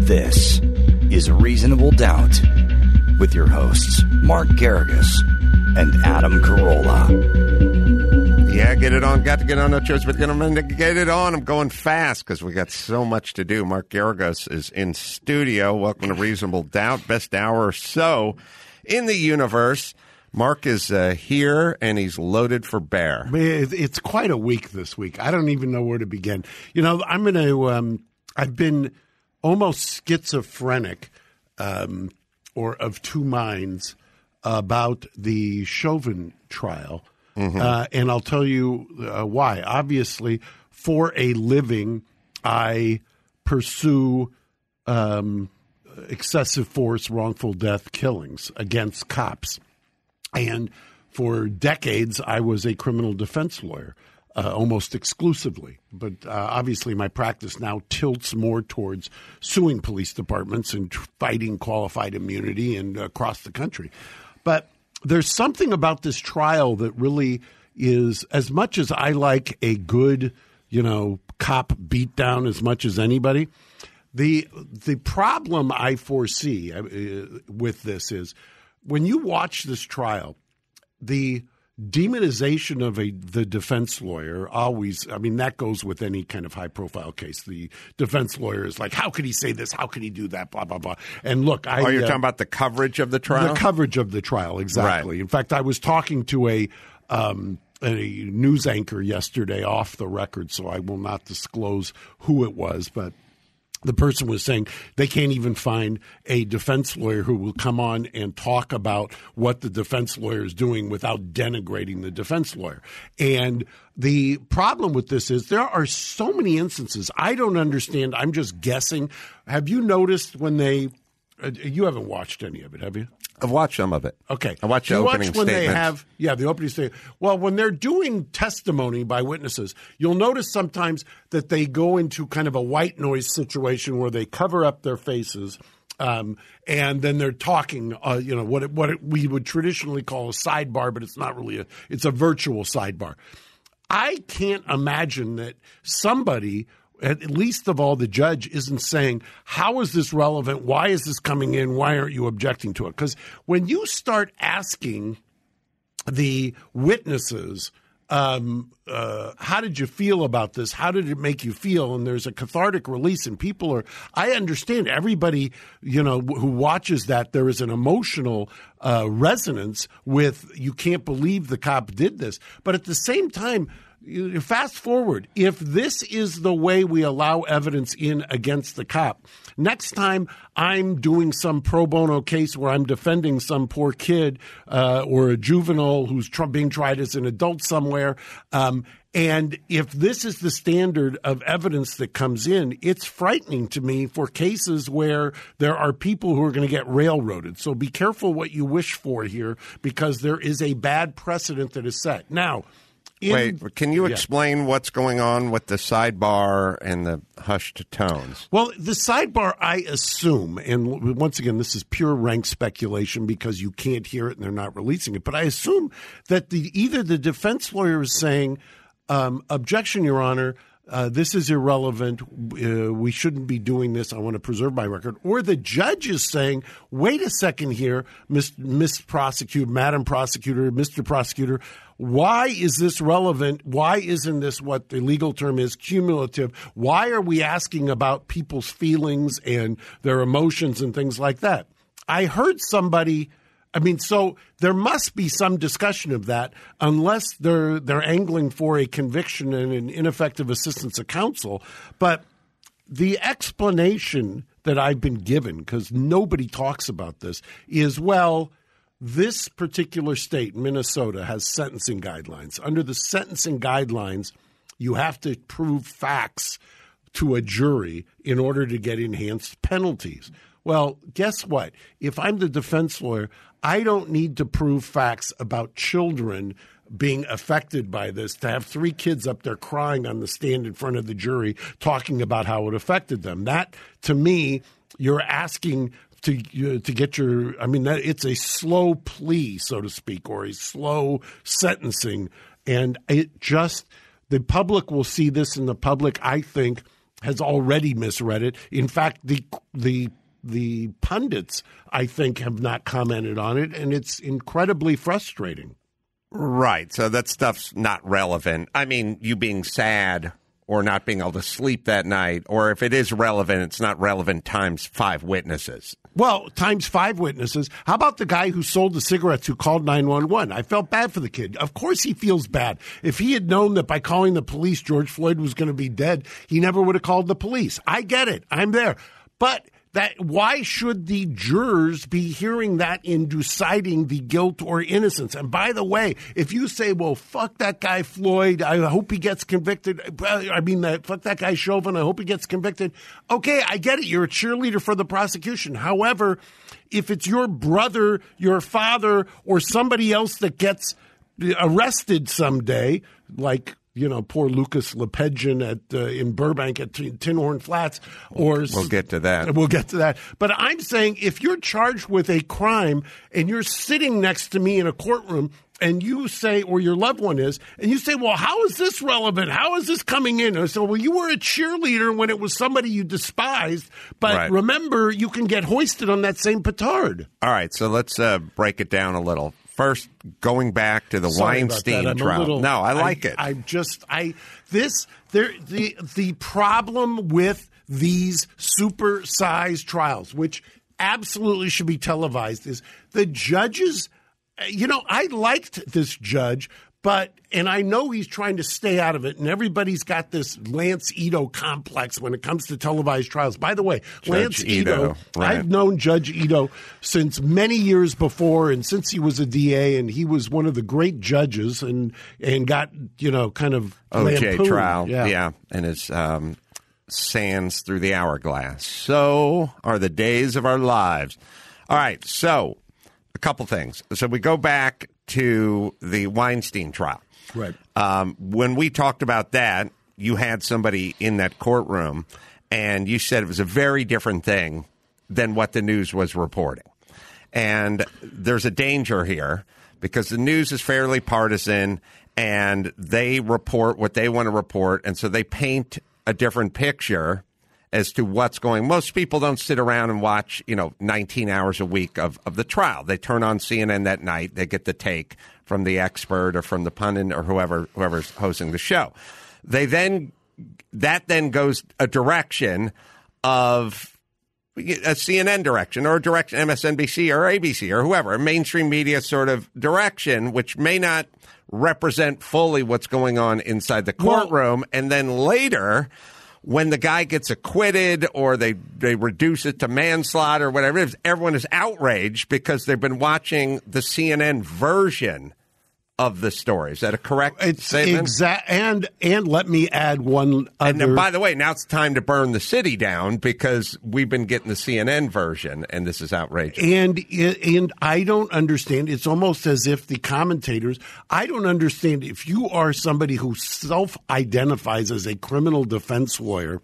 This is Reasonable Doubt with your hosts, Mark Garrigus and Adam Carolla. Yeah, get it on. Got to get on. No choice but to get it on. I'm going fast because we got so much to do. Mark Garrigus is in studio. Welcome to Reasonable Doubt. Best hour or so in the universe. Mark is here, and he's loaded for bear. It's quite a week this week. I don't even know where to begin. You know, I'm going to I've been almost schizophrenic or of two minds about the Chauvin trial. And I'll tell you why. Obviously, for a living, I pursue excessive force, wrongful death killings against cops. And for decades, I was a criminal defense lawyer, almost exclusively. But obviously, my practice now tilts more towards suing police departments and fighting qualified immunity and across the country. But there's something about this trial that really is, as much as I like a good, cop beatdown as much as anybody, the problem I foresee with this is when you watch this trial, the demonization of the defense lawyer always, that goes with any kind of high-profile case. The defense lawyer is like, how could he say this? How could he do that? Blah, blah, blah. And look, you're talking about the coverage of the trial? The coverage of the trial, exactly. Right. In fact, I was talking to a news anchor yesterday off the record, so I will not disclose who it was, but the person was saying they can't even find a defense lawyer who will come on and talk about what the defense lawyer is doing without denigrating the defense lawyer. And the problem with this is there are so many instances. I don't understand. I'm just guessing. Have you noticed when you haven't watched any of it, have you? I've watched some of it. Okay. I watched the opening statements. The opening statement. Well, when they're doing testimony by witnesses, you'll notice sometimes that they go into kind of a white noise situation where they cover up their faces, and then they're talking, what we would traditionally call a sidebar, but it's not really it's a virtual sidebar. I can't imagine that somebody, at least of all the judge, isn't saying, how is this relevant? Why is this coming in? Why aren't you objecting to it? Because when you start asking the witnesses, how did you feel about this? How did it make you feel? And there's a cathartic release, and I understand everybody, who watches that, there is an emotional resonance with, you can't believe the cop did this. But at the same time, fast forward, if this is the way we allow evidence in against the cop, next time I'm doing some pro bono case where I'm defending some poor kid or a juvenile who's being tried as an adult somewhere, and if this is the standard of evidence that comes in, it's frightening to me for cases where there are people who are going to get railroaded. So be careful what you wish for here, because there is a bad precedent that is set. Now, wait, can you explain what's going on with the sidebar and the hushed tones? Well, the sidebar, I assume, and once again, this is pure rank speculation because you can't hear it and they're not releasing it, but I assume that either the defense lawyer is saying, objection, Your Honor, this is irrelevant. We shouldn't be doing this. I want to preserve my record. Or the judge is saying, wait a second here, Miss Prosecutor, Madam Prosecutor, Mr. Prosecutor, why is this relevant? Why isn't this what the legal term is, cumulative? Why are we asking about people's feelings and their emotions and things like that? I heard somebody so there must be some discussion of that, unless they're angling for a conviction and an ineffective assistance of counsel. But the explanation that I've been given, because nobody talks about this, is, well, this particular state, Minnesota, has sentencing guidelines. Under the sentencing guidelines, you have to prove facts to a jury in order to get enhanced penalties. Well, guess what? If I'm the defense lawyer, I don't need to prove facts about children being affected by this, to have 3 kids up there crying on the stand in front of the jury talking about how it affected them. That, to me, you're asking to get your – it's a slow plea, so to speak, or a slow sentencing. And it just – the public will see this, and the public, I think, has already misread it. In fact, the pundits, I think, have not commented on it, and it's incredibly frustrating. Right. So that stuff's not relevant. I mean, you being sad or not being able to sleep that night, or if it is relevant, it's not relevant times 5 witnesses. Well, times 5 witnesses. How about the guy who sold the cigarettes who called 911? I felt bad for the kid. Of course he feels bad. If he had known that by calling the police George Floyd was going to be dead, he never would have called the police. I get it. I'm there. But why should the jurors be hearing that in deciding the guilt or innocence? And by the way, if you say, well, fuck that guy Floyd, I hope he gets convicted. Fuck that guy Chauvin, I hope he gets convicted. Okay, I get it. You're a cheerleader for the prosecution. However, if it's your brother, your father, or somebody else that gets arrested someday, like poor Lucas Lepedjian in Burbank at Tinhorn Flats. We'll get to that. We'll get to that. But I'm saying if you're charged with a crime and you're sitting next to me in a courtroom and you say, or your loved one is, and you say, well, how is this relevant? How is this coming in? And I say, well, you were a cheerleader when it was somebody you despised. But remember, you can get hoisted on that same petard. All right. So let's break it down a little. First, going back to the Weinstein trial. No, I like it. The problem with these supersized trials, which absolutely should be televised, is the judges. I liked this judge, and I know he's trying to stay out of it, and everybody's got this Lance Ito complex when it comes to televised trials. By the way, Lance Ito, right. I've known Judge Ito since many years before, and since he was a DA, and he was one of the great judges, and got kind of OJ trial, yeah, and his sands through the hourglass. So are the days of our lives. All right, so a couple things. So we go back to the Weinstein trial. Right. When we talked about that, you had somebody in that courtroom, and you said it was a very different thing than what the news was reporting. And there's a danger here because the news is fairly partisan, and they report what they want to report, and so they paint a different picture as to what's going. Most people don't sit around and watch, 19 hours a week of the trial. They turn on CNN that night. They get the take from the expert or from the pundit or whoever's hosting the show. That then goes a direction of a CNN direction or a direction MSNBC or ABC or whoever, a mainstream media sort of direction, which may not represent fully what's going on inside the courtroom. And then later, when the guy gets acquitted or they reduce it to manslaughter or whatever it is, everyone is outraged because they've been watching the CNN version of the story. Is that a correct statement? And let me add one other. And then, by the way, now it's time to burn the city down because we've been getting the CNN version, and this is outrageous. And I don't understand. It's almost as if the commentators, I don't understand if you are somebody who self-identifies as a criminal defense lawyer,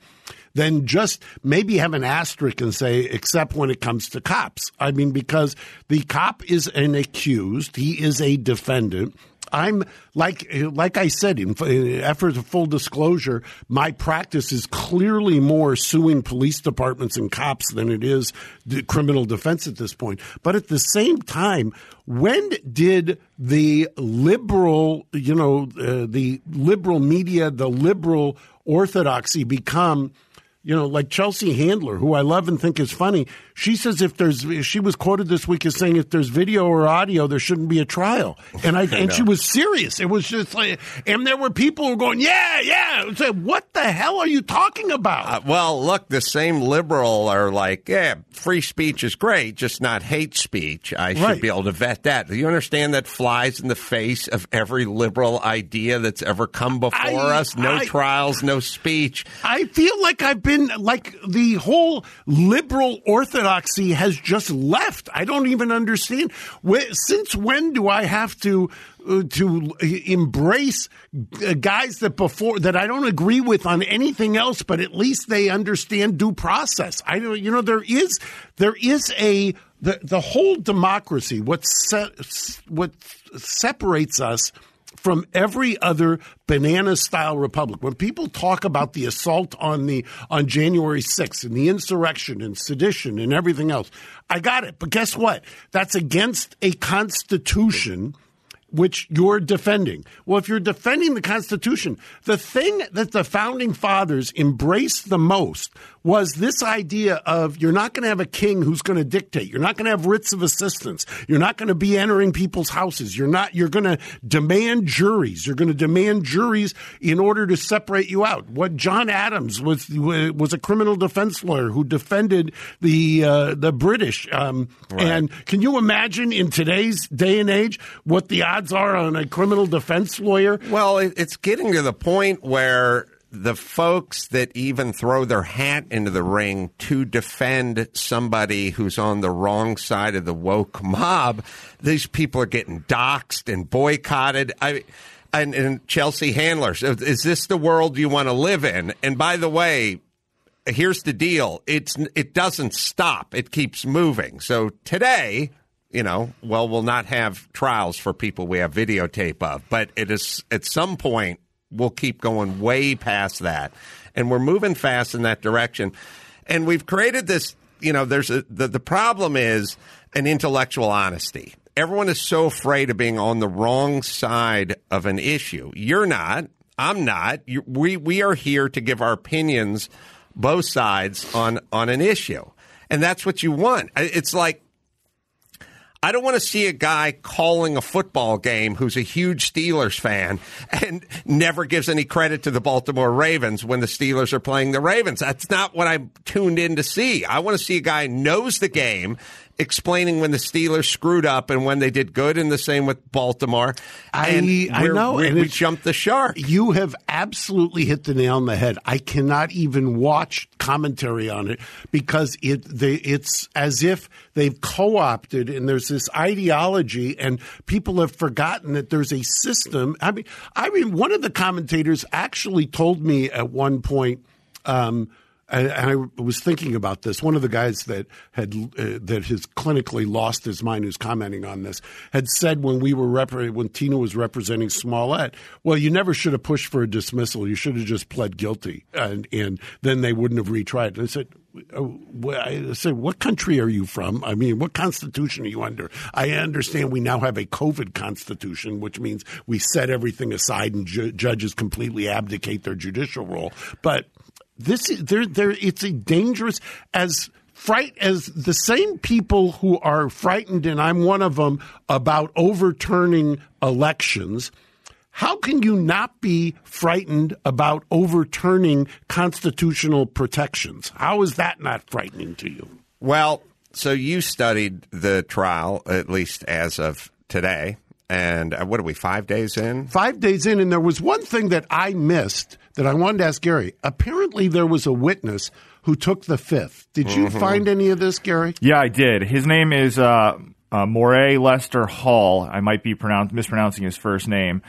then just maybe have an asterisk and say, except when it comes to cops. I mean, because the cop is an accused. He is a defendant. I'm like I said, in effort of full disclosure, my practice is clearly more suing police departments and cops than it is the criminal defense at this point. But at the same time, when did the liberal, the liberal media, the liberal orthodoxy become, like Chelsea Handler, who I love and think is funny? She says she was quoted this week as saying if there's video or audio, there shouldn't be a trial. And she was serious. It was just like, and there were people who were going, yeah. Say, what the hell are you talking about? Well, look, the same liberal are like, yeah, free speech is great, just not hate speech. I should be able to vet that. Do you understand that flies in the face of every liberal idea that's ever come before us? No trials, no speech. I feel like I've been like the whole liberal orthodoxy has just left. I don't even understand. Since when do I have to embrace guys that I don't agree with on anything else, but at least they understand due process? There is the whole democracy. What separates us from every other banana-style republic. When people talk about the assault on January 6th and the insurrection and sedition and everything else, I got it. But guess what? That's against a constitution which you're defending. Well, if you're defending the Constitution, the thing that the Founding Fathers embraced the most was this idea of you're not going to have a king who's going to dictate. You're not going to have writs of assistance. You're not going to be entering people's houses. You're going to demand juries. You're going to demand juries in order to separate you out. What John Adams was a criminal defense lawyer who defended the British. Right. And can you imagine in today's day and age what the odds are on a criminal defense lawyer? Well, it's getting to the point where the folks that even throw their hat into the ring to defend somebody who's on the wrong side of the woke mob, these people are getting doxxed and boycotted. And Chelsea Handlers, is this the world you want to live in? And by the way, here's the deal. It doesn't stop. It keeps moving. So today, we'll not have trials for people we have videotape of, but it is at some point we'll keep going way past that. And we're moving fast in that direction. And we've created this, the problem is an intellectual honesty. Everyone is so afraid of being on the wrong side of an issue. You're not. I'm not. We are here to give our opinions, both sides, on an issue. And that's what you want. It's like, I don't want to see a guy calling a football game who's a huge Steelers fan and never gives any credit to the Baltimore Ravens when the Steelers are playing the Ravens. That's not what I'm tuned in to see. I want to see a guy who knows the game, explaining when the Steelers screwed up and when they did good, and the same with Baltimore. I know. We jumped the shark. You have absolutely hit the nail on the head. I cannot even watch commentary on it because it's as if they've co-opted and there's this ideology and people have forgotten that there's a system. I mean, one of the commentators actually told me at one point, and I was thinking about this. One of the guys that has clinically lost his mind, who's commenting on this, had said when Tina was representing Smollett, well, you never should have pushed for a dismissal. You should have just pled guilty, and then they wouldn't have retried. And I said, what country are you from? I mean, what constitution are you under? I understand we now have a COVID constitution, which means we set everything aside and judges completely abdicate their judicial role, but it's a dangerous as the same people who are frightened, and I'm one of them, about overturning elections. How can you not be frightened about overturning constitutional protections? How is that not frightening to you? Well, so you studied the trial, at least as of today. And what are we, 5 days in? 5 days in, and there was one thing that I missed that I wanted to ask Gary. Apparently there was a witness who took the fifth. Did you find any of this, Gary? Yeah, I did. His name is Moray Lester Hall. I might be mispronouncing his first name.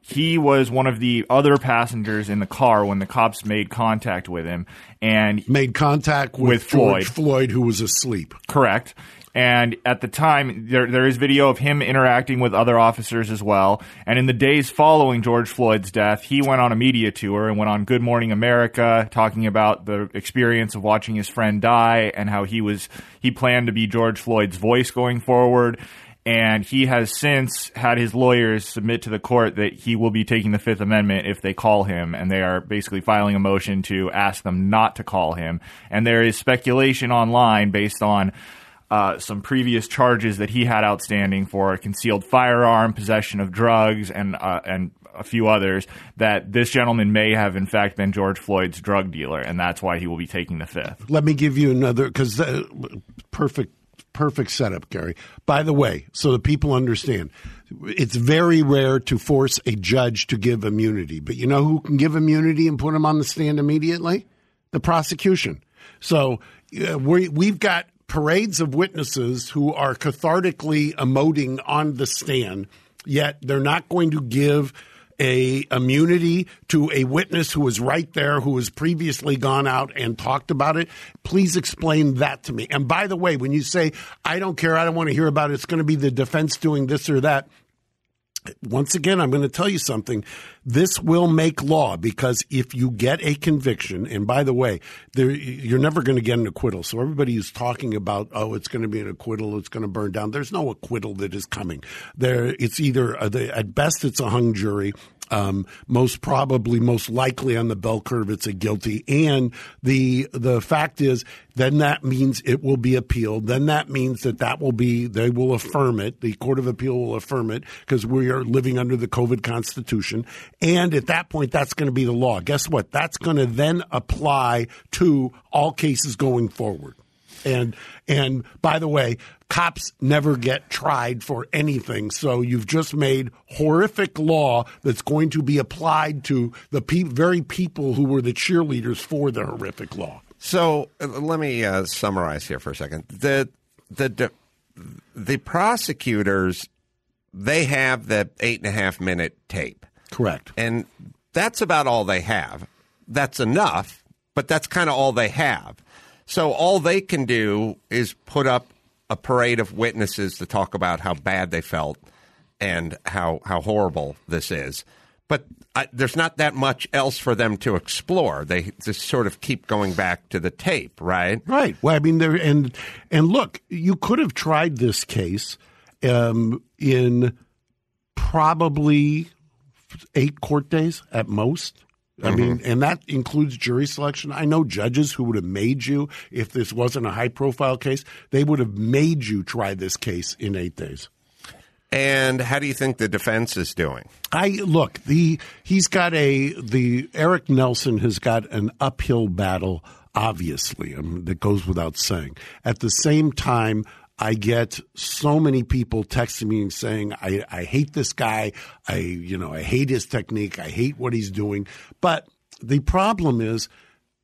He was one of the other passengers in the car when the cops made contact with him. And made contact with George Floyd, who was asleep. Correct. And at the time, there is video of him interacting with other officers as well. And in the days following George Floyd's death, he went on a media tour and went on Good Morning America, talking about the experience of watching his friend die and how he planned to be George Floyd's voice going forward. And he has since had his lawyers submit to the court that he will be taking the Fifth Amendment if they call him, and they are basically filing a motion to ask them not to call him. And there is speculation online based on some previous charges that he had outstanding for a concealed firearm, possession of drugs, and a few others, that this gentleman may have in fact been George Floyd's drug dealer, and that's why he will be taking the fifth. Let me give you another, because perfect setup, Gary. By the way, so that people understand, it's very rare to force a judge to give immunity, but you know who can give immunity and put him on the stand immediately? The prosecution. So we've got parades of witnesses who are cathartically emoting on the stand, yet they're not going to give a immunity to a witness who was right there, who has previously gone out and talked about it. Please explain that to me. And by the way, when you say, I don't care, I don't want to hear about it, it's going to be the defense doing this or that, Once again, I'm going to tell you something. This will make law because if you get a conviction, and by the way, you're never going to get an acquittal. So everybody is talking about, it's going to be an acquittal, it's going to burn down. There's no acquittal that is coming. It's either, at best, it's a hung jury. Most likely on the bell curve, it's a guilty. And the fact is, then that means it will be appealed. Then that means they will affirm it. The Court of Appeal will affirm it because we are living under the COVID Constitution. And at that point, that's going to be the law. Guess what? That's going to then apply to all cases going forward. And by the way, cops never get tried for anything. So you've just made horrific law that's going to be applied to the very people who were the cheerleaders for the horrific law. So let me summarize here for a second. The prosecutors, they have the 8.5-minute tape. Correct. And that's about all they have. That's enough, but that's kind of all they have. So all they can do is put up a parade of witnesses to talk about how bad they felt and how horrible this is. But there's not that much else for them to explore. They just sort of keep going back to the tape, right? Right. Well, I mean, and look, you could have tried this case in probably 8 court days at most. I mean, and that includes jury selection. I know judges who would have made you, if this wasn't a high-profile case, they would have made you try this case in 8 days. And how do you think the defense is doing? Eric Nelson has got an uphill battle, obviously, that goes without saying. At the same time, I get so many people texting me and saying, I hate this guy. I hate his technique. I hate what he's doing. But the problem is,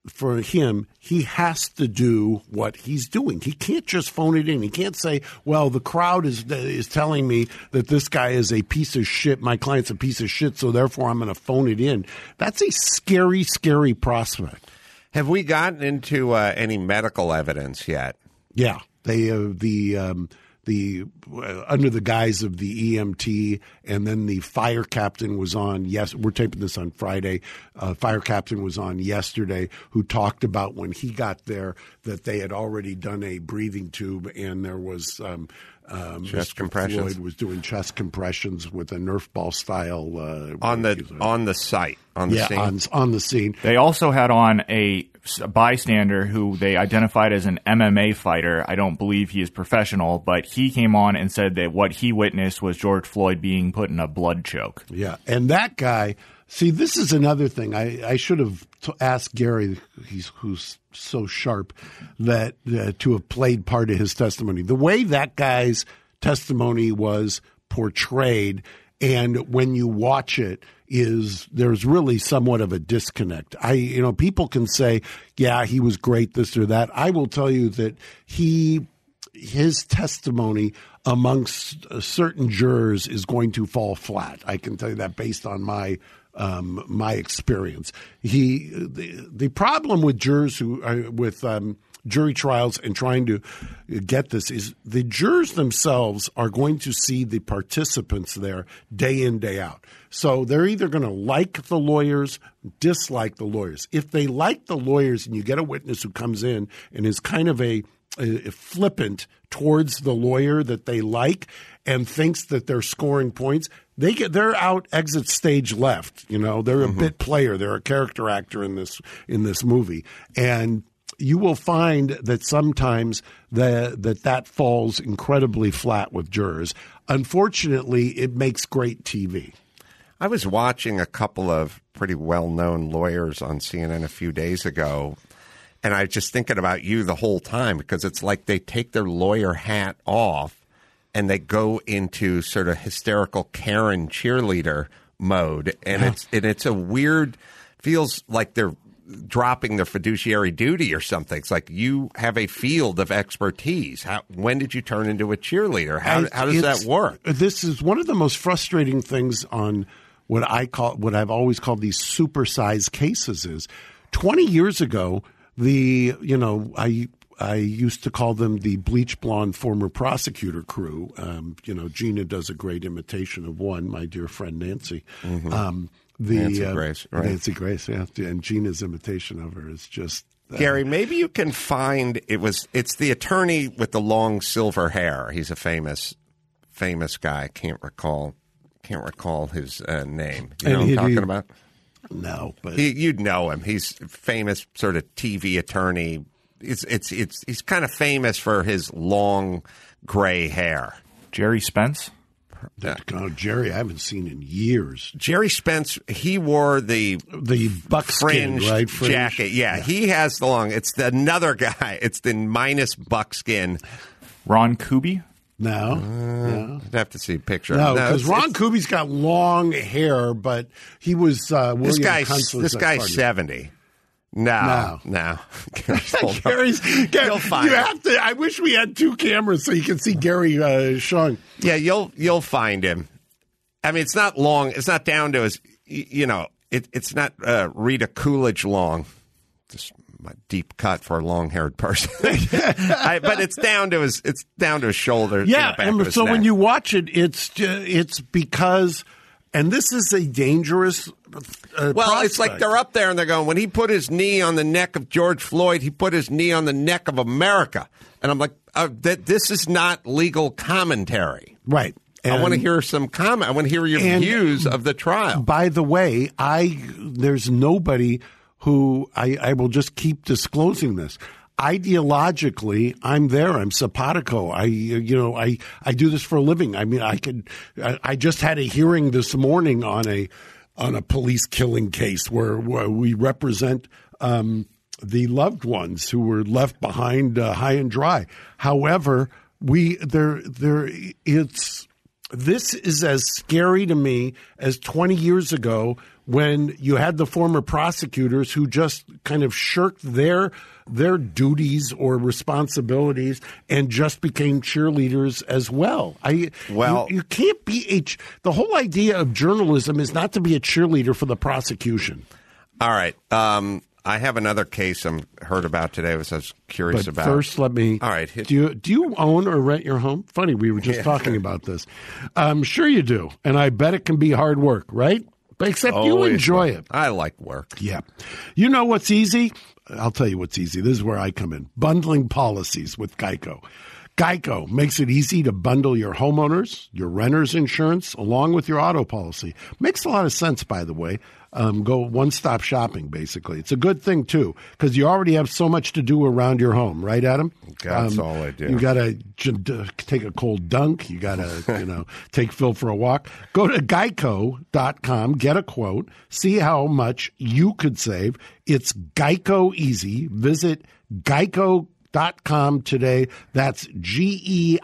for him, he has to do what he's doing. He can't just phone it in. He can't say, well, the crowd is telling me that this guy is a piece of shit. My client's a piece of shit, so therefore I'm going to phone it in. That's a scary, scary prospect. Have we gotten into any medical evidence yet? Yeah. They under the guise of the EMT, and then the fire captain was on. Yes, we're taping this on Friday. Fire captain was on yesterday, who talked about when he got there that they had already done a breathing tube, and there was chest compressions. Floyd was doing chest compressions with a Nerf ball style on the site. On the scene. They also had on a bystander who they identified as an MMA fighter. I don't believe he is professional, but he came on and said that what he witnessed was George Floyd being put in a blood choke. Yeah, and that guy, see, this is another thing. I should have asked Gary, who's so sharp, that to have played part of his testimony. The way that guy's testimony was portrayed, and when you watch it, there's really somewhat of a disconnect. People can say, yeah, he was great, this or that. I will tell you that his testimony amongst certain jurors is going to fall flat. I can tell you that based on my experience. The problem with jurors who are with jury trials and trying to get this is the jurors themselves are going to see the participants there day in, day out. So they're either going to like the lawyers, dislike the lawyers. If they like the lawyers and you get a witness who comes in and is kind of a flippant towards the lawyer that they like and thinks that they're scoring points, they're out exit stage left. They're a bit player. They're a character actor in this movie. And you will find that sometimes that falls incredibly flat with jurors. Unfortunately, it makes great TV. I was watching a couple of pretty well-known lawyers on CNN a few days ago, and I was just thinking about you the whole time, because it's like they take their lawyer hat off and they go into sort of hysterical Karen cheerleader mode, and it's a weird, feels like they're dropping their fiduciary duty or something. It's like you have a field of expertise. When did you turn into a cheerleader? How does that work? This is one of the most frustrating things on what I've always called these supersized cases. Is 20 years ago, I used to call them the bleach blonde former prosecutor crew. Gina does a great imitation of one, my dear friend Nancy. Mm-hmm. Nancy Grace, right? Nancy Grace, yeah. And Gina's imitation of her is just... Gary, maybe you can find it's the attorney with the long silver hair. He's a famous guy. Can't recall his name. You know what I'm talking about? No, but you'd know him. He's famous sort of TV attorney. He's kind of famous for his long gray hair. Jerry Spence? Jerry, I haven't seen in years. Jerry Spence, he wore the buckskin, right? Jacket. Yeah, he has the long. It's another guy. It's the minus buckskin. Ron Kuby? No. I'd have to see a picture. No, because Ron Kuby's got long hair, but he was this guy's 70. No. Gary's. You'll find you have to. I wish we had two cameras so you can see Gary showing. Yeah, you'll find him. I mean, it's not long. It's not down to his. It's not Rita Coolidge long. Just my deep cut for a long-haired person. But it's down to his. It's down to his shoulder. Yeah, and so when you watch it, it's because. And this is a dangerous prospect. It's like they're up there and they're going, when he put his knee on the neck of George Floyd, he put his knee on the neck of America. And I'm like, this is not legal commentary. Right. And I want to hear some comment. I want to hear your views of the trial. By the way, there's nobody who I will just keep disclosing this. Ideologically, I'm there. I'm simpatico. I do this for a living. I mean, I just had a hearing this morning on a police killing case where we represent the loved ones who were left behind high and dry. However, this is as scary to me as 20 years ago when you had the former prosecutors who just kind of shirked their duties or responsibilities and just became cheerleaders as well. You can't be the whole idea of journalism is not to be a cheerleader for the prosecution. All right. I have another case I heard about today, which I was curious about. First, let me. All right. Do you own or rent your home? Funny, we were just talking about this. I'm sure you do, and I bet it can be hard work, right? Except you enjoy it. I like work. Yeah. You know what's easy? I'll tell you what's easy. This is where I come in. Bundling policies with Geico. Geico makes it easy to bundle your homeowners, your renter's insurance, along with your auto policy. Makes a lot of sense, by the way. Go one-stop shopping, basically. It's a good thing, too, because you already have so much to do around your home. Right, Adam? That's all I do. You got to take a cold dunk. You got to, take Phil for a walk. Go to geico.com, get a quote, see how much you could save. It's Geico Easy. Visit geico.com today. That's GEICO.com.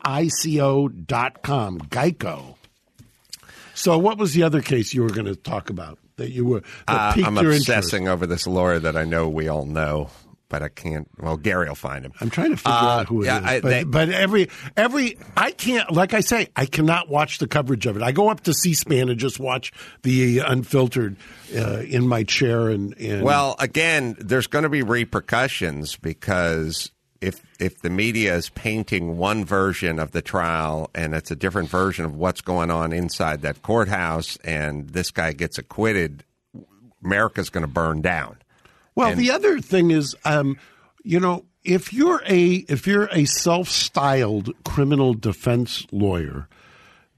Geico. So what was the other case you were going to talk about? That you were I'm obsessing over this lawyer that I know we all know, but I can't. Well, Gary will find him. I'm trying to figure out who it is. But every I can't. Like I say, I cannot watch the coverage of it. I go up to C-SPAN and just watch the unfiltered in my chair. And well, again, there's going to be repercussions because if the media is painting one version of the trial and it's a different version of what's going on inside that courthouse and this guy gets acquitted, America's going to burn down. Well, the other thing is, if you're a self-styled criminal defense lawyer,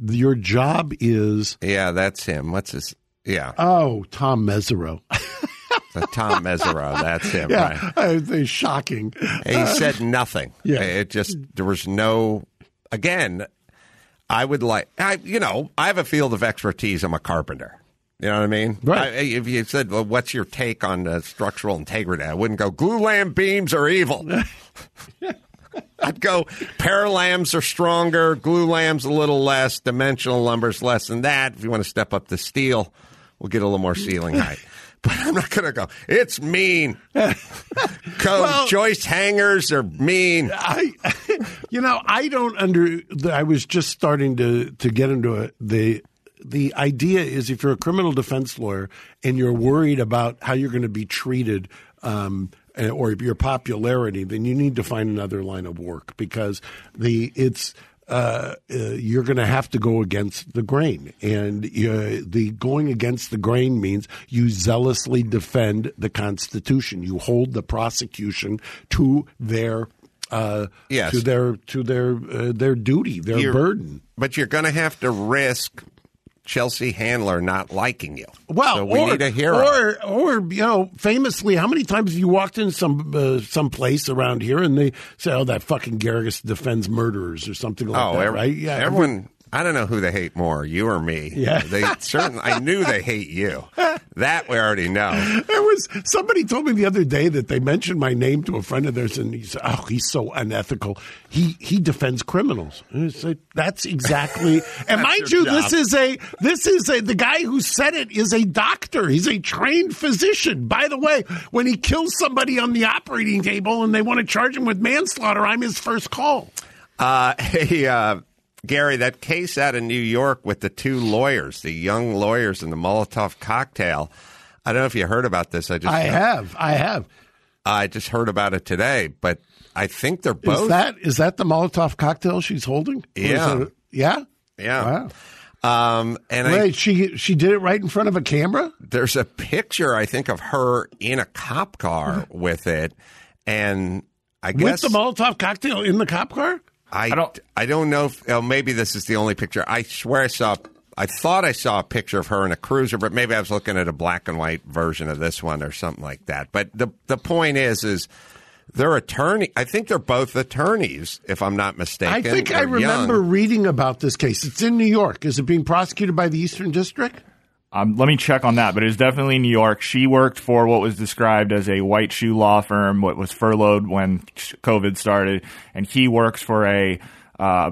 your job is that's him. What's his? Yeah. Oh, Tom Mesereau. Tom Mesereau, that's him. Yeah, right? Shocking. He said nothing. Yeah, there was no. Again, I have a field of expertise. I'm a carpenter. You know what I mean? Right. If you said, well, what's your take on structural integrity? I wouldn't go, glue-lam beams are evil. I'd go, paralams are stronger, glue-lam's a little less, dimensional lumber's less than that. If you want to step up the steel, we'll get a little more ceiling height. But I'm not going to go, it's mean. Joist hangers are mean. I was just starting to get into it. The idea is if you're a criminal defense lawyer and you're worried about how you're going to be treated or your popularity, then you need to find another line of work because you're going to have to go against the grain. And the going against the grain means you zealously defend the Constitution. You hold the prosecution to their to their duty, their burden. But you're going to have to risk Chelsea Handler not liking you. Well, so we need a hero. Or famously, how many times have you walked in some place around here and they say, "Oh, that fucking Garrigus defends murderers" or something like that, right? Yeah, everyone. I don't know who they hate more, you or me. Yeah, they certainly. I knew they hate you. That we already know. Somebody told me the other day that they mentioned my name to a friend of theirs, and he said, "Oh, he's so unethical. He defends criminals." And I said, "That's exactly." And mind you, this is the guy who said it is a doctor. He's a trained physician. By the way, when he kills somebody on the operating table and they want to charge him with manslaughter, I'm his first call. Gary, that case out of New York with the two lawyers, the young lawyers in the Molotov Cocktail. I don't know if you heard about this. I have. I just heard about it today, but I think they're both. Is that the Molotov Cocktail she's holding? Yeah. Yeah? Yeah. Wow. She did it right in front of a camera? There's a picture, I think, of her in a cop car with it, and I guess with the Molotov Cocktail in the cop car? I don't know if maybe this is the only picture. I swear I thought I saw a picture of her in a cruiser, but maybe I was looking at a black and white version of this one or something like that. But the point is they're attorney. I think they're both attorneys, if I'm not mistaken. I think I remember reading about this case. It's in New York. Is it being prosecuted by the Eastern District? Let me check on that, but it's definitely in New York. She worked for what was described as a white shoe law firm, what was furloughed when COVID started, and he works for a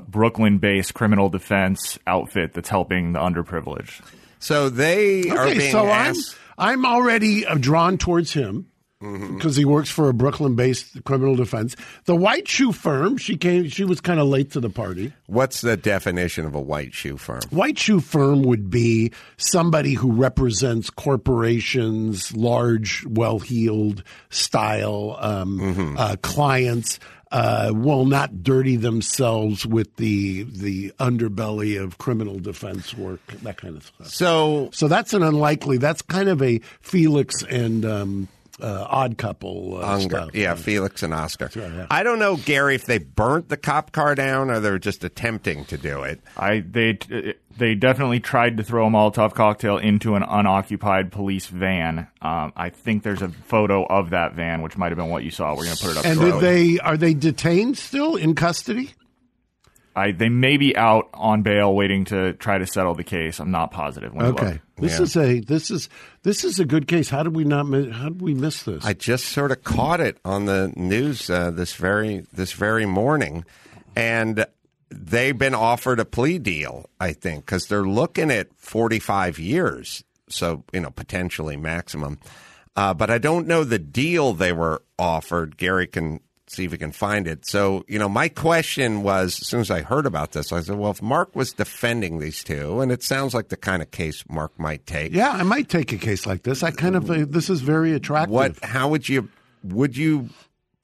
Brooklyn-based criminal defense outfit that's helping the underprivileged. So they are being asked. I'm already drawn towards him. Because he works for a Brooklyn-based criminal defense. The white shoe firm, she was kind of late to the party. What's the definition of a white shoe firm? White shoe firm would be somebody who represents corporations, large, well-heeled style clients, will not dirty themselves with the underbelly of criminal defense work, that kind of stuff. So that's that's kind of a Felix and Odd Couple stuff. Yeah, Felix and Oscar. Right, yeah. I don't know, Gary, if they burnt the cop car down or they're just attempting to do it. They definitely tried to throw a Molotov cocktail into an unoccupied police van. I think there's a photo of that van, which might have been what you saw. We're going to put it up. And are they detained still in custody? They may be out on bail waiting to try to settle the case. I'm not positive. Okay. This is a good case. How did we miss this? I just sort of caught it on the news this very morning, and they've been offered a plea deal, I think, because they're looking at 45 years, so potentially maximum. But I don't know the deal they were offered. Gary can see if we can find it. So, my question was, as soon as I heard about this, I said, well, if Mark was defending these two, and it sounds like the kind of case Mark might take. Yeah, I might take a case like this. This is very attractive. How would you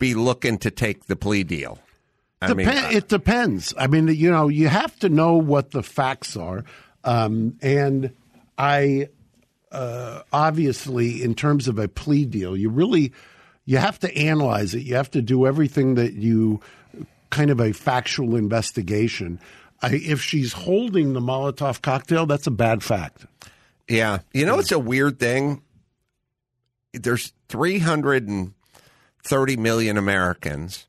be looking to take the plea deal? It depends. I mean, you have to know what the facts are. And I, obviously, in terms of a plea deal, you have to analyze it. You have to do everything that kind of a factual investigation. If she's holding the Molotov cocktail, that's a bad fact. Yeah. It's a weird thing. There's 330 million Americans,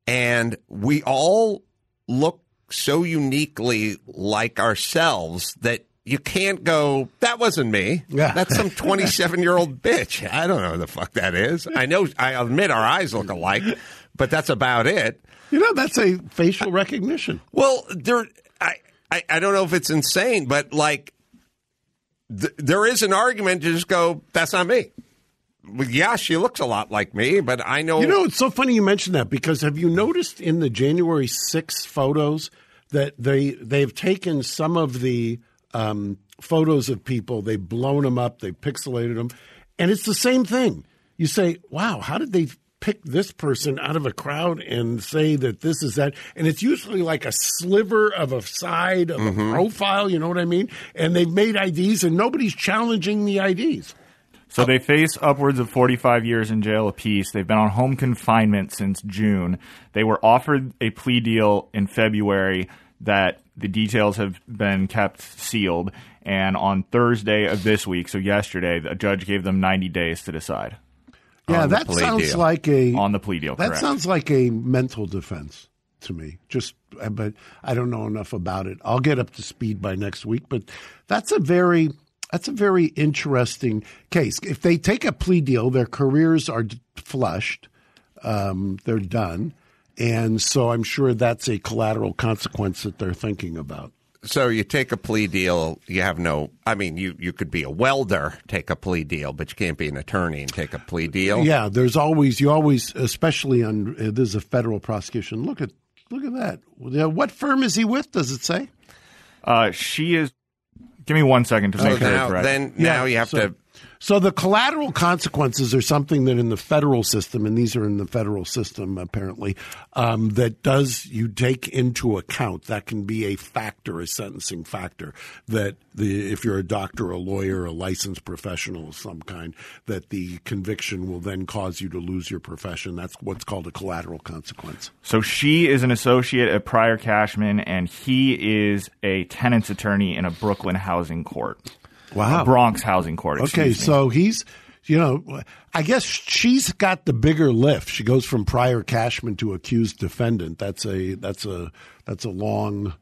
and we all look so uniquely like ourselves that you can't go, that wasn't me. Yeah. That's some 27-year-old bitch. I don't know who the fuck that is. I admit our eyes look alike, but that's about it. That's a facial recognition. Well, I don't know if it's insane, but there is an argument to just go, that's not me. Yeah, she looks a lot like me, but I know. It's so funny you mentioned that, because have you noticed in the January 6th photos that they've taken some of the photos of people, they've blown them up, they've pixelated them, and it's the same thing. you say, wow, how did they pick this person out of a crowd and say that this is that? And it's usually like a sliver of a side of a profile, you know what I mean? And they've made IDs and nobody's challenging the IDs. So they face upwards of 45 years in jail apiece. They've been on home confinement since June. They were offered a plea deal in February that the details have been kept sealed. And on Thursday of this week, so yesterday, the judge gave them 90 days to decide. Yeah, that sounds like on the plea deal. That correct. sounds like a mental defense to me. But I don't know enough about it. I'll get up to speed by next week. But that's a very interesting case. If they take a plea deal, their careers are flushed. They're done. And so I'm sure that's a collateral consequence that they're thinking about. So you take a plea deal, you have no – I mean, you could be a welder, take a plea deal, but you can't be an attorney and take a plea deal. Yeah, there's always – you always – especially on this is a federal prosecution. Look at that. What firm is he with, does it say? She is – give me 1 second to make sure it's right. Now you have to – So the collateral consequences are something that in the federal system, and these are in the federal system apparently, that you take into account. That can be a factor, a sentencing factor, that if you're a doctor, a lawyer, a licensed professional of some kind, that the conviction will then cause you to lose your profession. That's what's called a collateral consequence. So she is an associate at Pryor Cashman, and he is a tenants attorney in a Brooklyn housing court. Wow. Bronx housing court. Okay, so he's, I guess she's got the bigger lift. She goes from Pryor Cashman to accused defendant. That's a long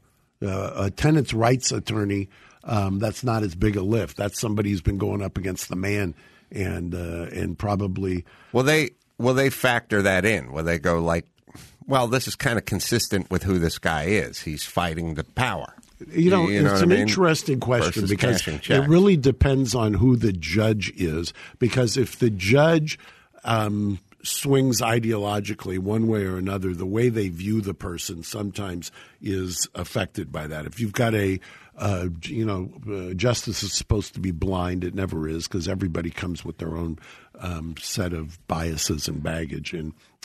a tenants' rights attorney. That's not as big a lift. That's somebody who's been going up against the man and probably. Will they factor that in? Will they go like, well, this is kind of consistent with who this guy is. He's fighting the power. It's an interesting question because it really depends on who the judge is. Because if the judge swings ideologically one way or another, the way they view the person sometimes is affected by that. If you've got justice is supposed to be blind. It never is because everybody comes with their own set of biases and baggage.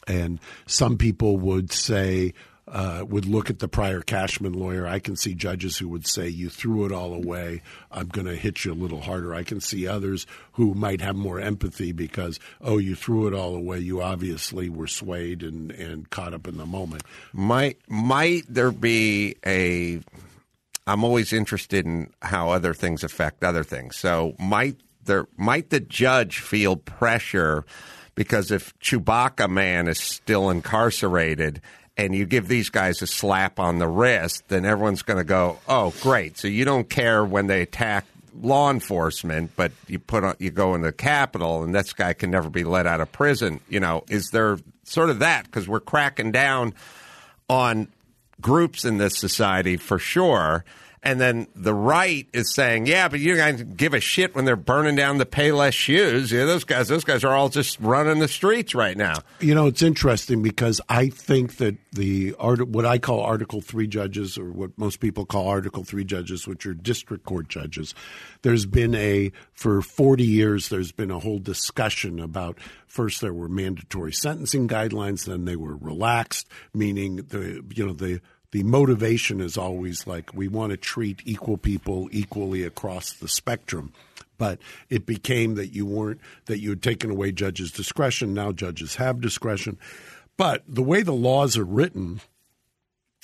And some people would say would look at the Pryor Cashman lawyer. I can see judges who would say, you threw it all away. I'm going to hit you a little harder. I can see others who might have more empathy because, you threw it all away. You obviously were swayed and caught up in the moment. Might there be I'm always interested in how other things affect other things. So might the judge feel pressure because if Chewbacca Man is still incarcerated and you give these guys a slap on the wrist, then everyone's going to go, oh, great. So you don't care when they attack law enforcement, but you go in the Capitol, and this guy can never be let out of prison. Is there sort of that? Because we're cracking down on groups in this society for sure. And then the right is saying, yeah, but you guys give a shit when they're burning down the Payless shoes. Yeah, those guys are all just running the streets right now. It's interesting because I think that what I call Article 3 judges, or what most people call Article 3 judges, which are district court judges, there's been for 40 years, there's been a whole discussion about, first there were mandatory sentencing guidelines, then they were relaxed, meaning the motivation is always like we want to treat equal people equally across the spectrum. But it became that you had taken away judges' discretion. Now judges have discretion. But the way the laws are written,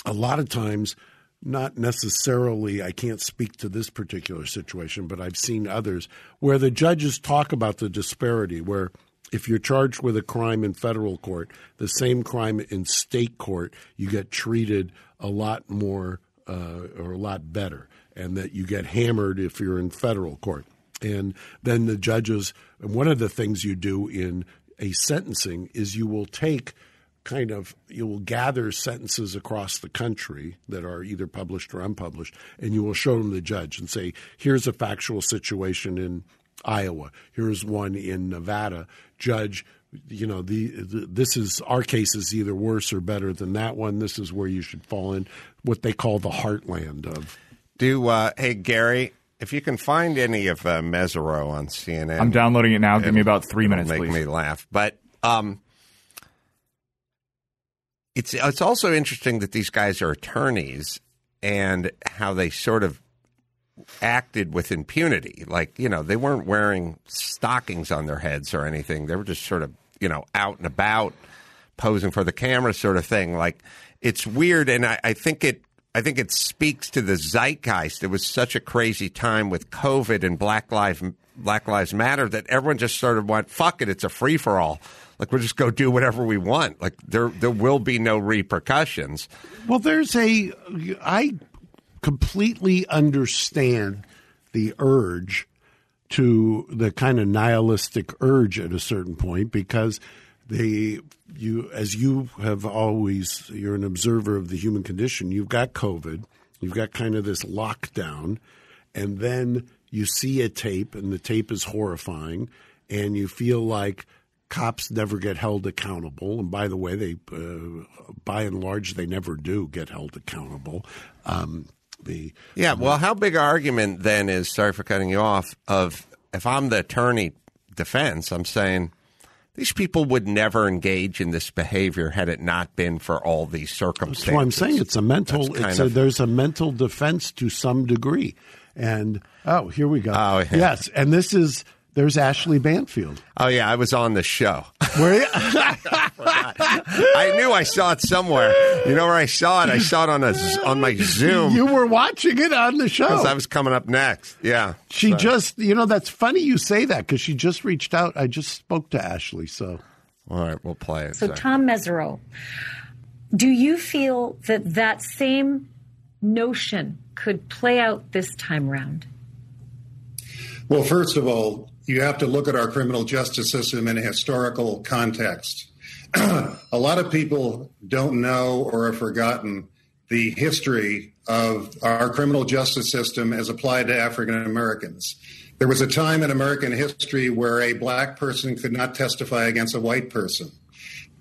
a lot of times, not necessarily, I can't speak to this particular situation, but I've seen others where the judges talk about the disparity where if you're charged with a crime in federal court, the same crime in state court, you get treated a lot more or a lot better, and that you get hammered if you're in federal court. And then the judges, and one of the things you do in a sentencing is you will gather sentences across the country that are either published or unpublished, and you will show them the judge and say, here's a factual situation in Iowa. Here's one in Nevada. Judge, this is our case is either worse or better than that one. This is where you should fall in what they call the heartland of. Hey, Gary, if you can find any of Mesereau on CNN. I'm downloading it now. Give me about 3 minutes, make please. Me laugh. But it's also interesting that these guys are attorneys and how they sort of acted with impunity. Like, they weren't wearing stockings on their heads or anything. They were just sort of, out and about, posing for the camera sort of thing. Like, it's weird, and I think it speaks to the zeitgeist. It was such a crazy time with COVID and Black Lives Matter that everyone just sort of went, fuck it, it's a free-for-all. Like, we'll just go do whatever we want. Like, there will be no repercussions. Well, I completely understand the urge to the kind of nihilistic urge at a certain point, because as you have always, you're an observer of the human condition. You've got COVID, you've got kind of this lockdown, and then you see a tape, and the tape is horrifying, and you feel like cops never get held accountable. And by the way, they, by and large, they never do get held accountable. Well, how big an argument then is, sorry for cutting you off, of if I'm the attorney defense, I'm saying these people would never engage in this behavior had it not been for all these circumstances. That's why I'm saying it's a mental. There's a mental defense to some degree, and here we go. Oh, yeah. Yes, and there's Ashley Banfield. Oh yeah, I was on the show. Were you? I knew I saw it somewhere. You know where I saw it? I saw it on my Zoom. You were watching it on the show because I was coming up next. Yeah, she just. That's funny you say that, because she just reached out. I just spoke to Ashley. So, all right, we'll play it. So Tom Mesereau, do you feel that same notion could play out this time round? Well, first of all, you have to look at our criminal justice system in a historical context. A lot of people don't know or have forgotten the history of our criminal justice system as applied to African Americans. There was a time in American history where a black person could not testify against a white person.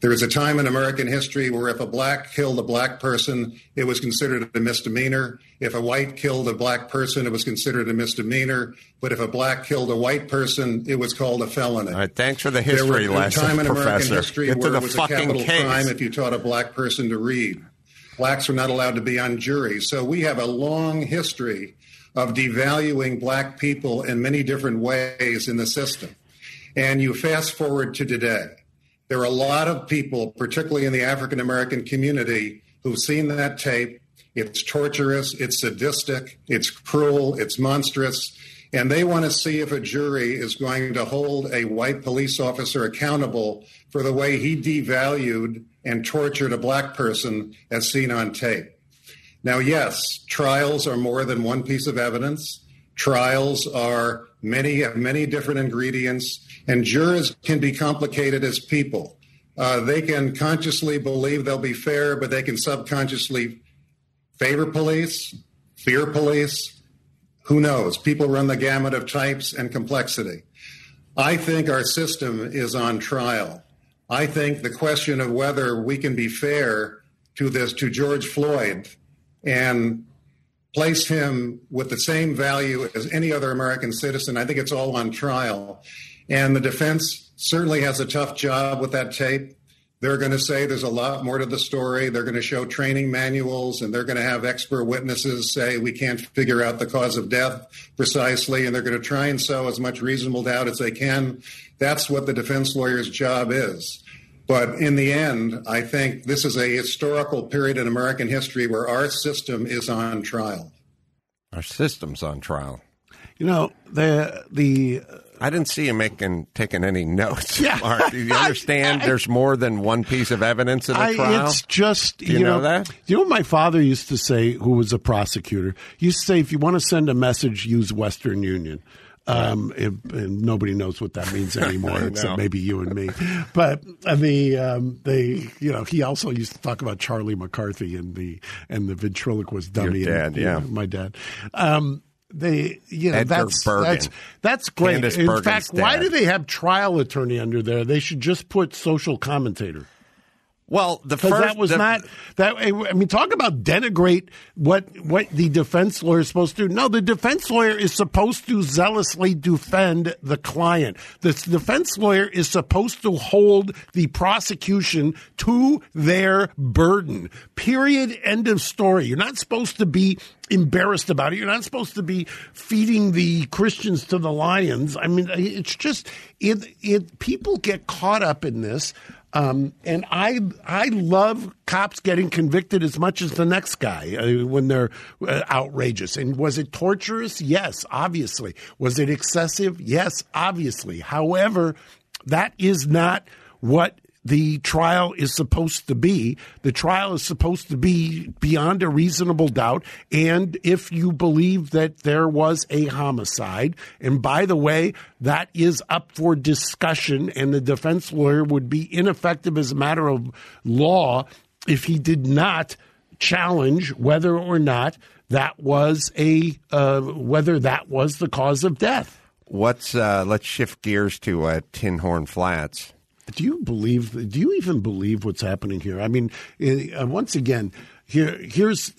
There was a time in American history where if a black killed a black person, it was considered a misdemeanor. If a white killed a black person, it was considered a misdemeanor. But if a black killed a white person, it was called a felony. All right, thanks for the history lesson, Professor. There was a time in American history where it was a capital crime if you taught a black person to read. Blacks were not allowed to be on juries. So we have a long history of devaluing black people in many different ways in the system. And you fast forward to today. There are a lot of people, particularly in the African American community, who've seen that tape. It's torturous, it's sadistic, it's cruel, it's monstrous, and they want to see if a jury is going to hold a white police officer accountable for the way he devalued and tortured a black person as seen on tape. Now, yes, trials are more than one piece of evidence. Trials are have many different ingredients, and jurors can be complicated as people. They can consciously believe they'll be fair, but they can subconsciously favor police, fear police. Who knows? People run the gamut of types and complexity. I think our system is on trial. I think the question of whether we can be fair to George Floyd and place him with the same value as any other American citizen, I think it's all on trial. And the defense certainly has a tough job with that tape. They're going to say there's a lot more to the story. They're going to show training manuals, and they're going to have expert witnesses say we can't figure out the cause of death precisely, and they're going to try and sow as much reasonable doubt as they can. That's what the defense lawyer's job is. But in the end, I think this is a historical period in American history where our system is on trial. Our system's on trial. You know, I didn't see you taking any notes, Mark. Do you understand there's more than one piece of evidence in a trial? It's just, Do you know that? You know what my father used to say, who was a prosecutor? He used to say, if you want to send a message, use Western Union. And nobody knows what that means anymore, except maybe you and me. But he also used to talk about Charlie McCarthy and the ventriloquist dummy. Your dad, my dad. That's great. Candace In Bergen's fact, dad. why do they have trial attorney under there? They should just put social commentator. Well, that was not that. I mean, talk about denigrate what the defense lawyer is supposed to do. No, the defense lawyer is supposed to zealously defend the client. The defense lawyer is supposed to hold the prosecution to their burden. Period. End of story. You're not supposed to be embarrassed about it. You're not supposed to be feeding the Christians to the lions. I mean, it's just people get caught up in this. And I love cops getting convicted as much as the next guy when they're outrageous. And was it torturous? Yes, obviously. Was it excessive? Yes, obviously. However, that is not what the trial is supposed to be. The trial is supposed to be beyond a reasonable doubt. And if you believe that there was a homicide, and by the way, that is up for discussion, and the defense lawyer would be ineffective as a matter of law if he did not challenge whether or not that was whether that was the cause of death. Let's shift gears to Tinhorn Flats. Do you even believe what's happening here? I mean, once again, here's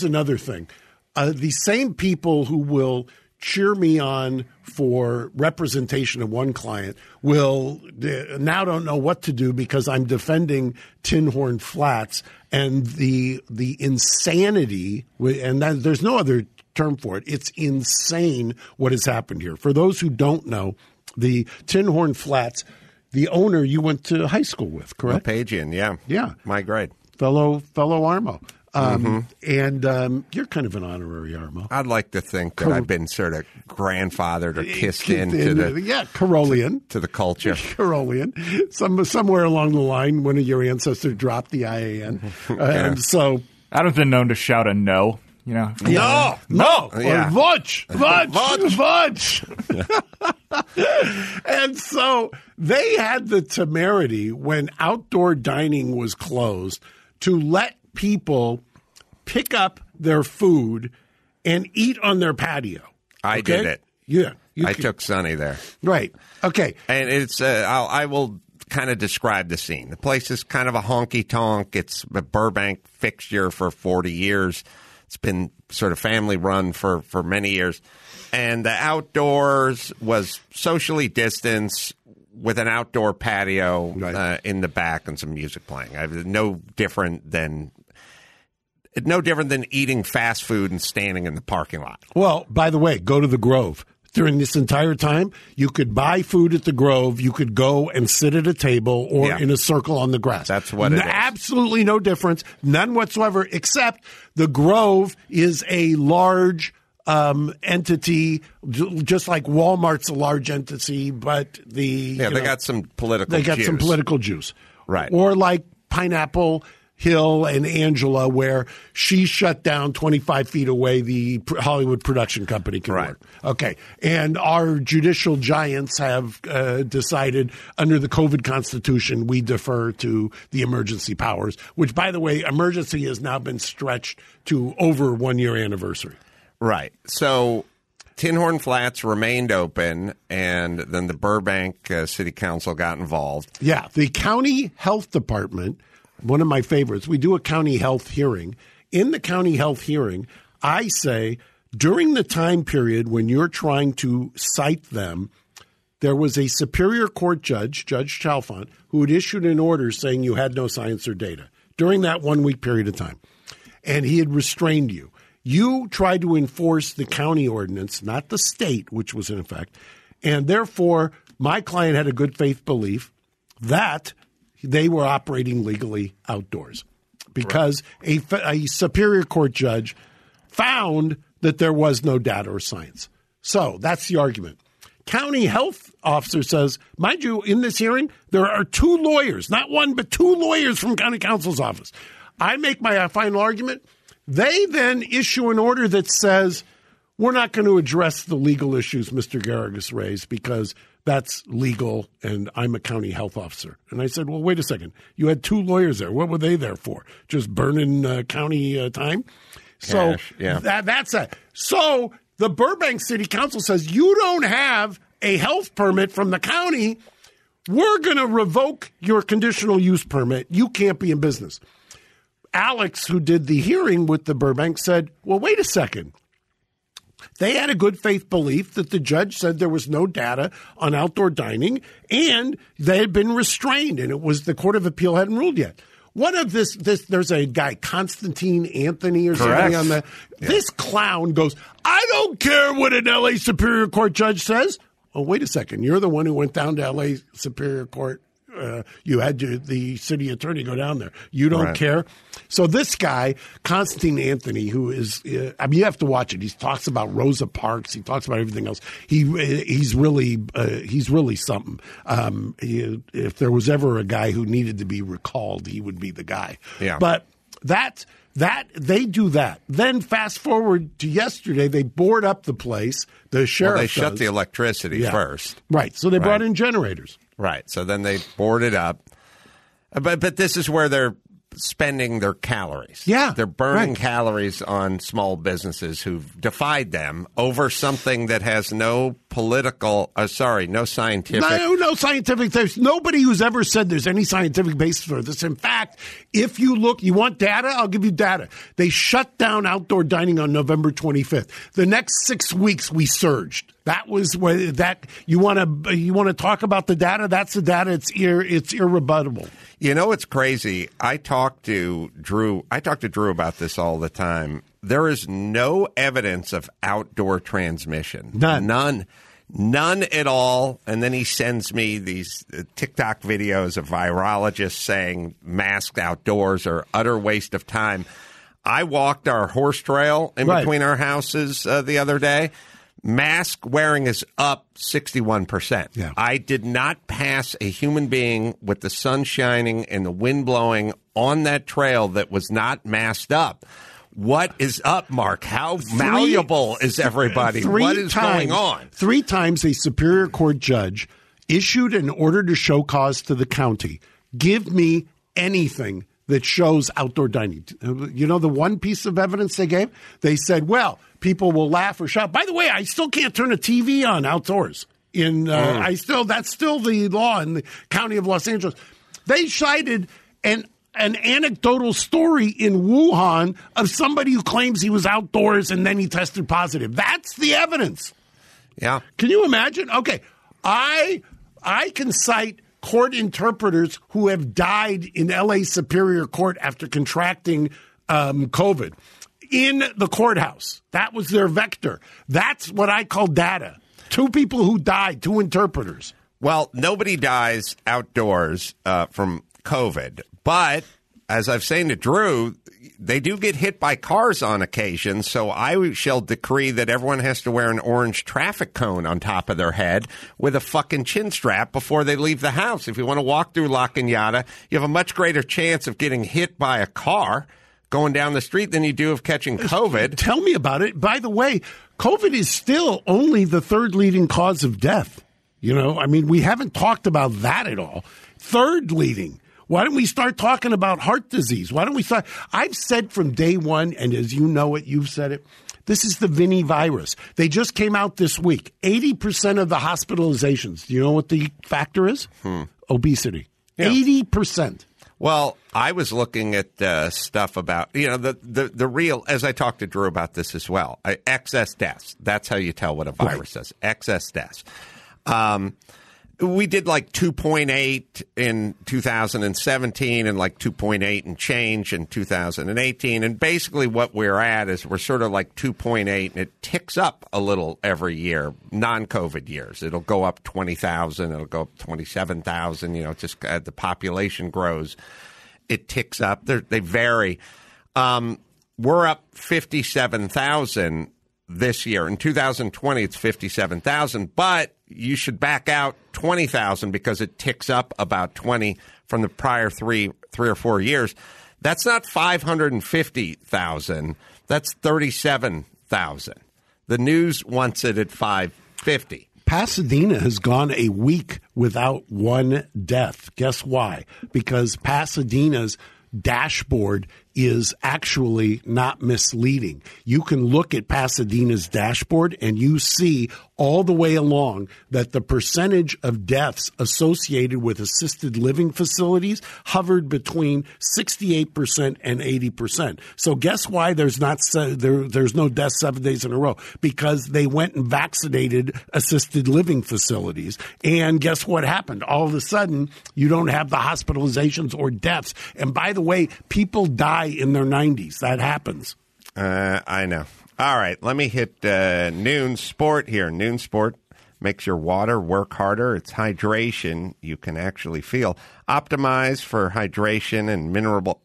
another thing. The same people who will cheer me on for representation of one client will now don't know what to do because I'm defending Tinhorn Flats and the insanity, and there's no other term for it. It's insane what has happened here. For those who don't know, the Tinhorn Flats, the owner you went to high school with, correct? Pagian, yeah. Yeah. My grade. Fellow Armo. And you're kind of an honorary Armo. I'd like to think that I've been sort of grandfathered or kissed into Carolian. To the culture. Carolian. Somewhere along the line, one of your ancestors dropped the IAN. And so Adam's been known to shout a no. You know, no, yeah. Or Vutch. And so they had the temerity when outdoor dining was closed to let people pick up their food and eat on their patio. I did it. Yeah. I took Sonny there. Right. Okay. And it's I will kind of describe the scene. The place is kind of a honky-tonk. It's a Burbank fixture for 40 years. It's been sort of family run for many years. And the outdoors was socially distanced with an outdoor patio in the back and some music playing. No different than eating fast food and standing in the parking lot. Well, by the way, go to the Grove. During this entire time, you could buy food at the Grove. You could go and sit at a table or in a circle on the grass. That's what it is. Absolutely no difference, none whatsoever, except the Grove is a large entity, just like Walmart's a large entity, but they got some political juice. Some political juice. Right. Or like Pineapple Hill and Angela, where she shut down 25 feet away the Hollywood production company can work. Okay. And our judicial giants have decided under the COVID Constitution, we defer to the emergency powers, which, by the way, emergency has now been stretched to over 1 year anniversary. Right. So Tinhorn Flats remained open, and then the Burbank City Council got involved. Yeah. The county health department, one of my favorites, we do a county health hearing. In the county health hearing, I say during the time period when you're trying to cite them, there was a Superior Court judge, Judge Chauvin, who had issued an order saying you had no science or data during that 1 week period of time. And he had restrained you. You tried to enforce the county ordinance, not the state, which was in effect. And therefore, my client had a good faith belief that they were operating legally outdoors because a Superior Court judge found that there was no data or science. So that's the argument. County health officer says, mind you, in this hearing, there are two lawyers, not one, but two lawyers from county counsel's office. I make my final argument. They then issue an order that says, we're not going to address the legal issues Mr. Garrigus raised because that's legal and I'm a county health officer. And I said, well, wait a second. You had two lawyers there. What were they there for? Just burning county time? Cash, yeah. That's that. So the Burbank City Council says you don't have a health permit from the county. we're going to revoke your conditional use permit. You can't be in business. Alex, who did the hearing with the Burbank, said, well, wait a second. They had a good faith belief that the judge said there was no data on outdoor dining and they had been restrained, and it was the Court of Appeal hadn't ruled yet. One of there's a guy, Constantine Anthony or something on the. Yeah. This clown goes, I don't care what an L.A. Superior Court judge says. Oh, wait a second. You're the one who went down to L.A. Superior Court. You had the city attorney go down there. You don't care. So this guy, Constantine Anthony, who is, you have to watch it. He talks about Rosa Parks. He talks about everything else. He's really something. If there was ever a guy who needed to be recalled, he would be the guy. Yeah. But that they do that. Then fast forward to yesterday, they board up the place. The sheriff they shut the electricity first. Right. So they brought in generators. Right. So then they board it up. But this is where they're spending their calories. Yeah. They're burning calories on small businesses who've defied them over something that has no no scientific. No scientific. There's nobody who's ever said there's any scientific basis for this. In fact, if you look, you want data? I'll give you data. They shut down outdoor dining on November 25th. The next 6 weeks, we surged. That was where you want to talk about the data. That's the data. It's irrebuttable. You know what's crazy? I talk to Drew about this all the time. There is no evidence of outdoor transmission. None at all. And then he sends me these TikTok videos of virologists saying masked outdoors are utter waste of time. I walked our horse trail in between our houses the other day. Mask wearing is up 61%. Yeah. I did not pass a human being with the sun shining and the wind blowing on that trail that was not masked up. What is up, Mark? How malleable is everybody? What is going on? 3 times a Superior Court judge issued an order to show cause to the county. Give me anything that shows outdoor dining. You know the one piece of evidence they gave? They said, well, people will laugh or shout. By the way, I still can't turn a TV on outdoors. That's still the law in the county of Los Angeles. They cited an anecdotal story in Wuhan of somebody who claims he was outdoors and then he tested positive. That's the evidence. Yeah. Can you imagine? Okay, I can cite court interpreters who have died in L.A. Superior Court after contracting COVID in the courthouse. That was their vector. That's what I call data. 2 people who died, 2 interpreters. Well, nobody dies outdoors from COVID, but as I've saying to Drew, they do get hit by cars on occasion, so I shall decree that everyone has to wear an orange traffic cone on top of their head with a fucking chin strap before they leave the house. If you want to walk through La Cañada, you have a much greater chance of getting hit by a car going down the street than you do of catching COVID. Tell me about it. By the way, COVID is still only the 3rd leading cause of death. You know, I mean, we haven't talked about that at all. 3rd leading. Why don't we start talking about heart disease? Why don't we start? I've said from day one, and as you know it, you've said it, this is the Vinny virus. They just came out this week. 80% of the hospitalizations. Do you know what the factor is? Obesity. Yeah. 80%. Well, I was looking at stuff about, the real, as I talked to Drew about this as well, excess deaths. That's how you tell what a virus is. Excess deaths. We did like 2.8 in 2017 and like 2.8 and change in 2018. And basically what we're at is we're sort of like 2.8, and it ticks up a little every year, non-COVID years. It'll go up 20,000. It'll go up 27,000. Just the population grows. It ticks up. They vary. We're up 57,000 this year. In 2020, it's 57,000, but you should back out 20,000 because it ticks up about 20 from the prior three or 4 years. That's not 550,000. That's 37,000. The news wants it at 550. Pasadena has gone a week without one death. Guess why? Because Pasadena's dashboard is actually not misleading. You can look at Pasadena's dashboard and you see all the way along that the percentage of deaths associated with assisted living facilities hovered between 68% and 80%. So guess why there's no deaths 7 days in a row? Because they went and vaccinated assisted living facilities. And guess what happened? All of a sudden, you don't have the hospitalizations or deaths. And by the way, people die in their 90s. That happens. I know. All right, let me hit Noon Sport here. Noon Sport makes your water work harder. It's hydration you can actually feel. Optimized for hydration and mineral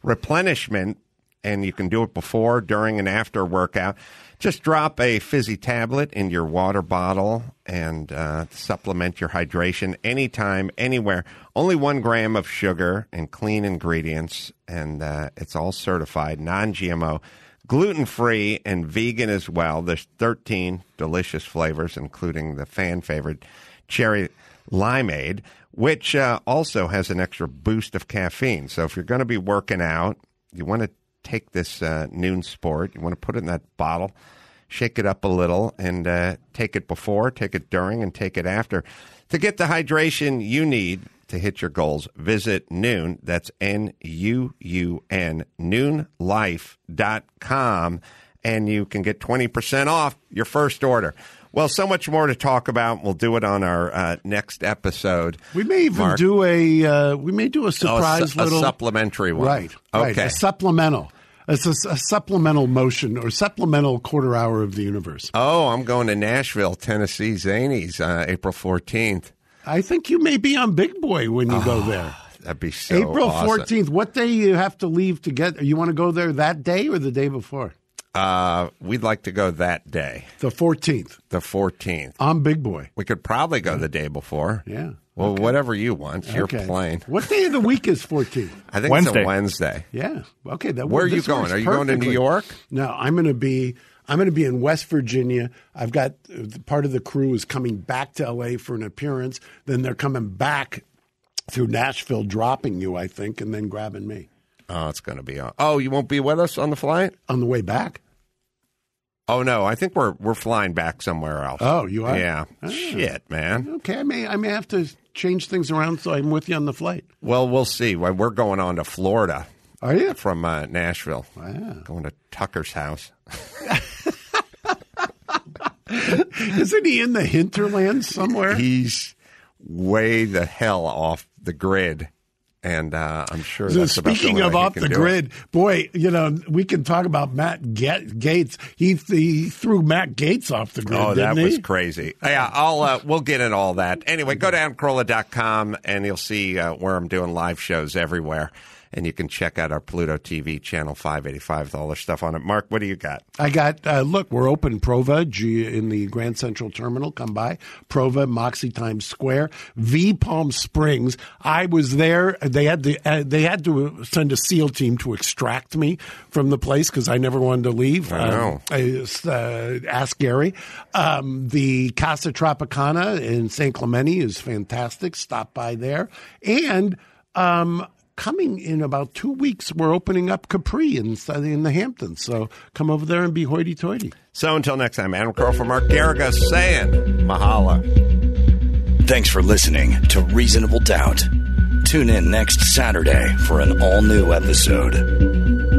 replenishment, and you can do it before, during, and after a workout. Just drop a fizzy tablet in your water bottle and supplement your hydration anytime, anywhere. Only 1 gram of sugar and clean ingredients, and it's all certified, non-GMO, gluten-free, and vegan as well. There's 13 delicious flavors, including the fan-favorite cherry limeade, which also has an extra boost of caffeine. So if you're going to be working out, you want to take this Noon Sport. You want to put it in that bottle, shake it up a little, and take it before, take it during, and take it after. To get the hydration you need to hit your goals, visit Noon, that's N-U-U-N, noonlife.com, and you can get 20% off your first order. Well, so much more to talk about. We'll do it on our next episode. We may even do a surprise a supplementary one. Right. Okay. A supplemental. It's a supplemental motion or supplemental quarter hour of the universe. Oh, I'm going to Nashville, Tennessee, Zanies, April 14th. I think you may be on Big Boy when you go there. That'd be so April awesome. 14th. What day you have to leave to get? You want to go there that day or the day before? We'd like to go that day. The 14th. The 14th. I'm Big Boy. We could probably go the day before. Yeah. Well, whatever you want. It's your plane. What day of the week is 14th? I think Wednesday. it's a Wednesday. Yeah. Okay. Where are you going? Are you going to New York? No, I'm going to be in West Virginia. I've got part of the crew is coming back to L.A. for an appearance. Then they're coming back through Nashville, dropping you, I think, and then grabbing me. Oh, it's going to be. Oh, you won't be with us on the flight? On the way back? Oh no, I think we're flying back somewhere else. Oh, you are? Yeah. Oh. Shit, man. Okay, I may have to change things around so I'm with you on the flight. Well, we'll see. We're going on to Florida. Are you? From Nashville. Wow. Going to Tucker's house. Isn't he in the hinterlands somewhere? He's way the hell off the grid. And I'm sure that's speaking of off the grid, boy, we can talk about Matt Gaetz. He threw Matt Gaetz off the grid. Oh, didn't that he? was crazy. Yeah, we'll get into all that. Anyway, go to AdamCarolla.com and you'll see where I'm doing live shows everywhere. And you can check out our Pluto TV channel 585 with all their stuff on it. Mark, what do you got? I got, look, we're open Prova in the Grand Central Terminal. Come by. Prova, Moxie Times Square, V Palm Springs. I was there. They had to send a SEAL team to extract me from the place because I never wanted to leave. I know. Ask Gary. The Casa Tropicana in San Clemente is fantastic. Stop by there. And coming in about 2 weeks, we're opening up Capri in the Hamptons. So come over there and be hoity-toity. So until next time, Adam Carolla for Mark Garriga saying mahala. Thanks for listening to Reasonable Doubt. Tune in next Saturday for an all-new episode.